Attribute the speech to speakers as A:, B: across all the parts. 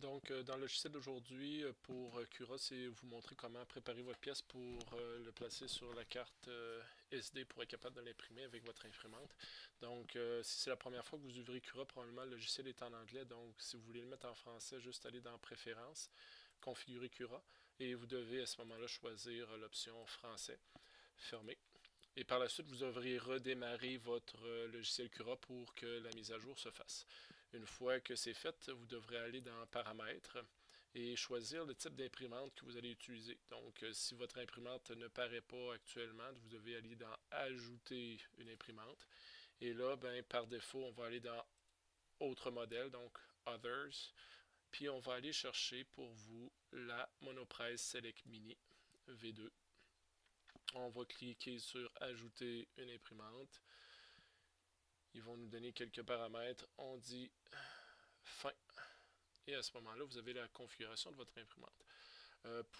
A: Donc, dans le logiciel d'aujourd'hui, pour Cura, c'est vous montrer comment préparer votre pièce pour le placer sur la carte SD pour être capable de l'imprimer avec votre imprimante. Donc, si c'est la première fois que vous ouvrez Cura, probablement le logiciel est en anglais. Donc, si vous voulez le mettre en français, juste aller dans Préférences, configurer Cura, et vous devez à ce moment-là choisir l'option français, fermé. Et par la suite, vous devriez redémarrer votre logiciel Cura pour que la mise à jour se fasse. Une fois que c'est fait, vous devrez aller dans Paramètres et choisir le type d'imprimante que vous allez utiliser. Donc, si votre imprimante ne paraît pas actuellement, vous devez aller dans Ajouter une imprimante. Et là, ben, par défaut, on va aller dans Autre modèle, donc Others. Puis on va aller chercher pour vous la Monoprice Select Mini V2. On va cliquer sur Ajouter une imprimante. Ils vont nous donner quelques paramètres. On dit Fin. Et à ce moment-là, vous avez la configuration de votre imprimante.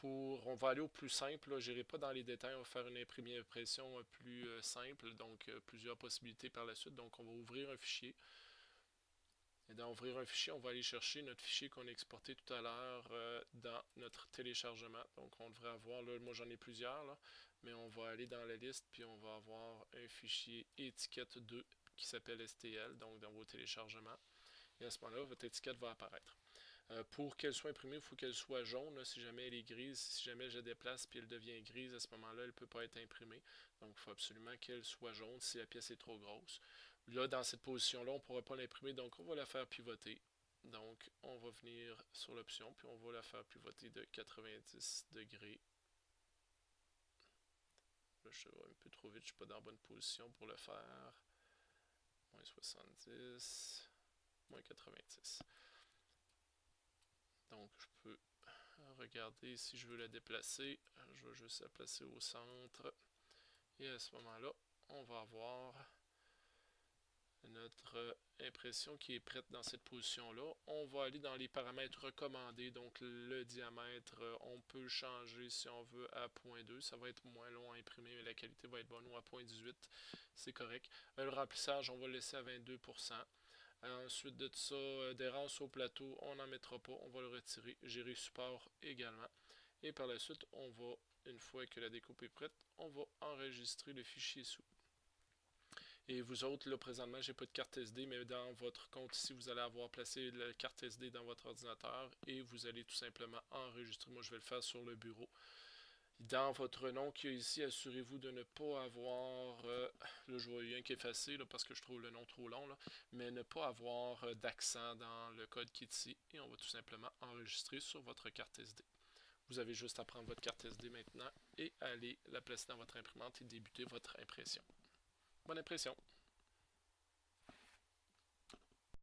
A: On va aller au plus simple. Je n'irai pas dans les détails. On va faire une première impression plus simple. Donc, plusieurs possibilités par la suite. Donc, on va ouvrir un fichier. Et dans Ouvrir un fichier, on va aller chercher notre fichier qu'on a exporté tout à l'heure dans notre téléchargement. Donc, on devrait avoir, là, moi j'en ai plusieurs, là, mais on va aller dans la liste, puis on va avoir un fichier étiquette 2 qui s'appelle STL, donc dans vos téléchargements. Et à ce moment-là, votre étiquette va apparaître. Pour qu'elle soit imprimée, il faut qu'elle soit jaune. Là, si jamais elle est grise, si jamais je la déplace puis elle devient grise, à ce moment-là, elle ne peut pas être imprimée. Donc, il faut absolument qu'elle soit jaune si la pièce est trop grosse. Là, dans cette position-là, on ne pourra pas l'imprimer, donc on va la faire pivoter. Donc, on va venir sur l'option, puis on va la faire pivoter de 90 degrés. Là, je vais un peu trop vite, je ne suis pas dans la bonne position pour le faire. Moins 70, moins 90. Donc, je peux regarder si je veux la déplacer. Je vais juste la placer au centre. Et à ce moment-là, on va avoir notre impression qui est prête dans cette position-là. On va aller dans les paramètres recommandés. Donc, le diamètre, on peut le changer si on veut à 0.2. Ça va être moins long à imprimer, mais la qualité va être bonne. Ou à 0.18, c'est correct. Le remplissage, on va le laisser à 22%. Ensuite de ça, d'errance au plateau, on n'en mettra pas, on va le retirer. Gérer support également. Et par la suite, une fois que la découpe est prête, on va enregistrer le fichier sous. Et vous autres, là, présentement, j'ai pas de carte SD, mais dans votre compte ici, vous allez avoir placé la carte SD dans votre ordinateur et vous allez tout simplement enregistrer. Moi, je vais le faire sur le bureau. Dans votre nom qui est ici, assurez-vous de ne pas avoir, là je vois rien qui est effacé là, parce que je trouve le nom trop long, là, mais ne pas avoir d'accent dans le code qui est ici. Et on va tout simplement enregistrer sur votre carte SD. Vous avez juste à prendre votre carte SD maintenant et aller la placer dans votre imprimante et débuter votre impression. Bonne impression!